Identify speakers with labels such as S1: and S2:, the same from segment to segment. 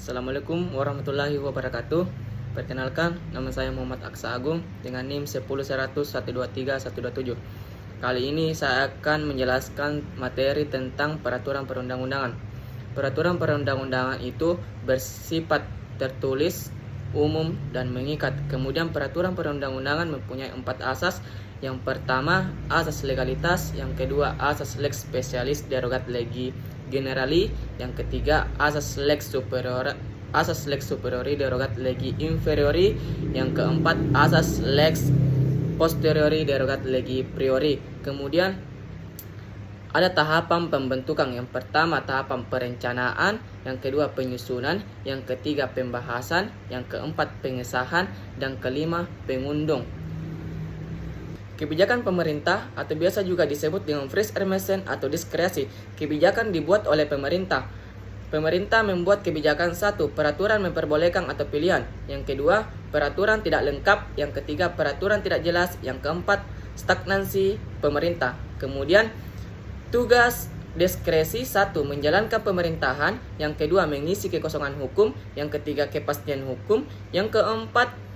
S1: Assalamualaikum warahmatullahi wabarakatuh. Perkenalkan, nama saya Muhammad Aksa Agung dengan NIM 10.100.123.127. Kali ini saya akan menjelaskan materi tentang peraturan perundang-undangan. Peraturan perundang-undangan itu bersifat tertulis, umum, dan mengikat. Kemudian peraturan perundang-undangan mempunyai 4 asas. Yang pertama, asas legalitas. Yang kedua, asas lex specialis derogat legi generali. Yang ketiga, asas lex superiori derogat legi inferiori. Yang keempat, asas lex posteriori derogat legi priori. Kemudian ada tahapan pembentukan. Yang pertama, tahapan perencanaan. Yang kedua, penyusunan. Yang ketiga, pembahasan. Yang keempat, pengesahan. Dan kelima, pengundang. Kebijakan pemerintah atau biasa juga disebut dengan freeze ermessen atau diskresi. Kebijakan dibuat oleh pemerintah. Pemerintah membuat kebijakan. 1. Peraturan memperbolehkan atau pilihan. Yang kedua, peraturan tidak lengkap. Yang ketiga, peraturan tidak jelas. Yang keempat, stagnansi pemerintah. Kemudian tugas diskresi. 1. Menjalankan pemerintahan. Yang kedua, mengisi kekosongan hukum. Yang ketiga, kepastian hukum. Yang keempat,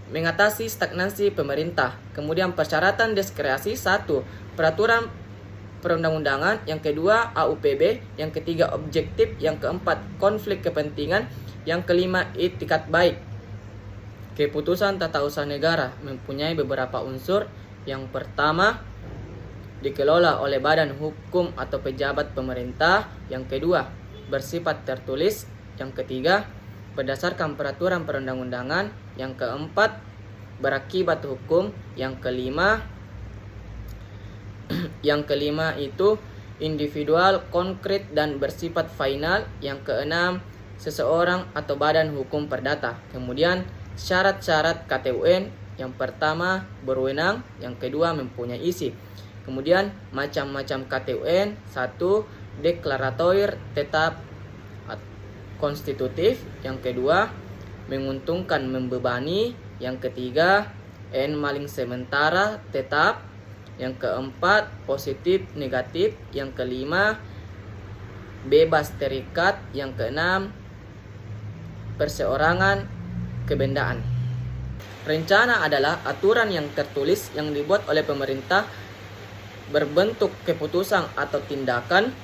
S1: mengatasi stagnansi pemerintah. Kemudian persyaratan diskresi. 1. Peraturan perundang-undangan. Yang kedua, AUPB. Yang ketiga, objektif. Yang keempat, konflik kepentingan. Yang kelima, itikat baik. Keputusan tata usaha negara mempunyai beberapa unsur. Yang pertama, dikelola oleh badan hukum atau pejabat pemerintah. Yang kedua, bersifat tertulis. Yang ketiga, berdasarkan peraturan perundang-undangan. Yang keempat, berakibat hukum. Yang kelima itu individual, konkret, dan bersifat final. Yang keenam, seseorang atau badan hukum perdata. Kemudian syarat-syarat KTUN. Yang pertama, berwenang. Yang kedua, mempunyai isi. Kemudian macam-macam KTUN. 1. Deklaratoir, tetap, konstitutif. Yang kedua, menguntungkan, membebani. Yang ketiga, maling sementara, tetap. Yang keempat, positif, negatif. Yang kelima, bebas terikat. Yang keenam, perseorangan, kebendaan. Rencana adalah aturan yang tertulis yang dibuat oleh pemerintah berbentuk keputusan atau tindakan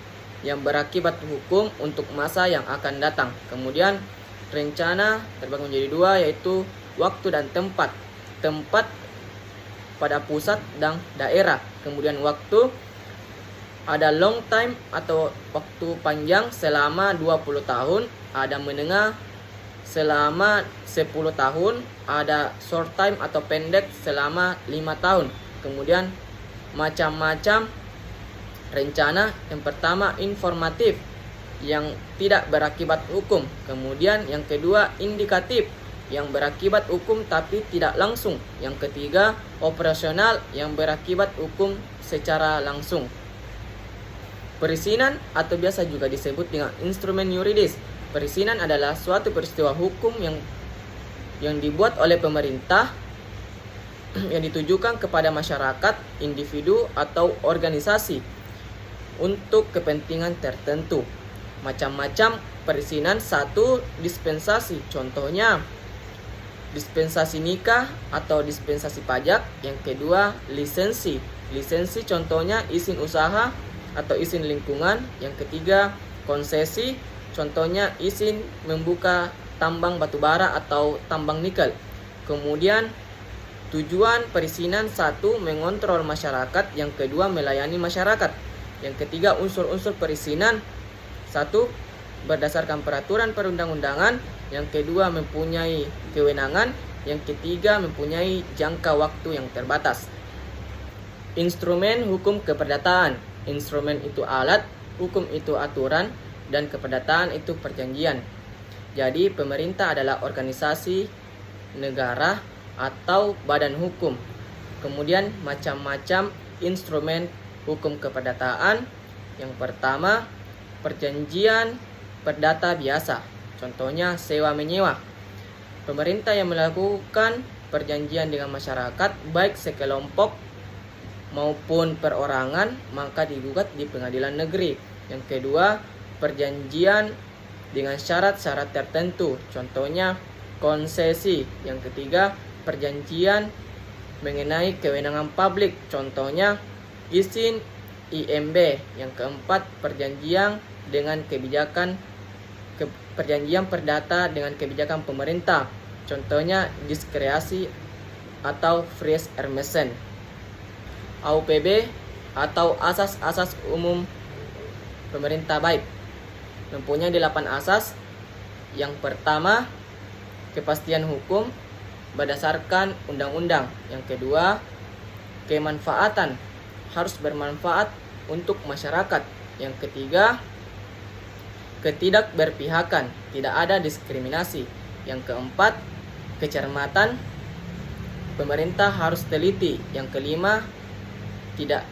S1: yang berakibat hukum untuk masa yang akan datang. Kemudian rencana terbagi menjadi 2, yaitu waktu dan tempat. Tempat pada pusat dan daerah. Kemudian waktu ada long time atau waktu panjang selama 20 tahun, ada menengah selama 10 tahun, ada short time atau pendek selama 5 tahun. Kemudian macam-macam rencana. Yang pertama, informatif yang tidak berakibat hukum. Kemudian yang kedua, indikatif yang berakibat hukum tapi tidak langsung. Yang ketiga, operasional yang berakibat hukum secara langsung. Perizinan atau biasa juga disebut dengan instrumen yuridis. Perizinan adalah suatu peristiwa hukum yang dibuat oleh pemerintah yang ditujukan kepada masyarakat, individu, atau organisasi untuk kepentingan tertentu. Macam-macam perizinan. 1. Dispensasi. Contohnya dispensasi nikah atau dispensasi pajak. Yang kedua, lisensi. Lisensi contohnya izin usaha atau izin lingkungan. Yang ketiga, konsesi. Contohnya izin membuka tambang batubara atau tambang nikel. Kemudian tujuan perizinan. 1. Mengontrol masyarakat. Yang kedua, melayani masyarakat. Yang ketiga, unsur-unsur perizinan. 1. Berdasarkan peraturan perundang-undangan. Yang kedua, mempunyai kewenangan. Yang ketiga, mempunyai jangka waktu yang terbatas. Instrumen hukum keperdataan. Instrumen itu alat, hukum itu aturan, dan keperdataan itu perjanjian. Jadi pemerintah adalah organisasi negara atau badan hukum. Kemudian macam-macam instrumen hukum keperdataan. Yang pertama, perjanjian perdata biasa. Contohnya sewa menyewa. Pemerintah yang melakukan perjanjian dengan masyarakat baik sekelompok maupun perorangan maka digugat di pengadilan negeri. Yang kedua, perjanjian dengan syarat-syarat tertentu. Contohnya konsesi. Yang ketiga, perjanjian mengenai kewenangan publik. Contohnya izin IMB. Yang keempat, perjanjian perdata dengan kebijakan pemerintah. Contohnya diskresi atau Fries Hermesen. AUPB atau asas-asas umum pemerintah baik mempunyai 8 asas. Yang pertama, kepastian hukum berdasarkan undang-undang. Yang kedua, kemanfaatan harus bermanfaat untuk masyarakat. Yang ketiga, ketidakberpihakan, tidak ada diskriminasi. Yang keempat, kecermatan, pemerintah harus teliti. Yang kelima, tidak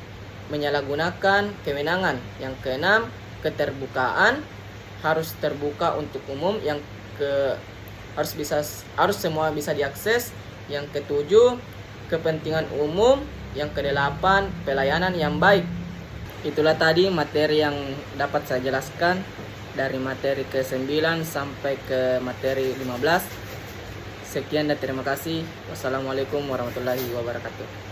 S1: menyalahgunakan kewenangan. Yang keenam, keterbukaan, harus terbuka untuk umum. Harus semua bisa diakses. Yang ketujuh, kepentingan umum. Yang kedelapan, pelayanan yang baik. Itulah tadi materi yang dapat saya jelaskan dari materi ke-9 sampai ke materi 15. Sekian dan terima kasih. Wassalamualaikum warahmatullahi wabarakatuh.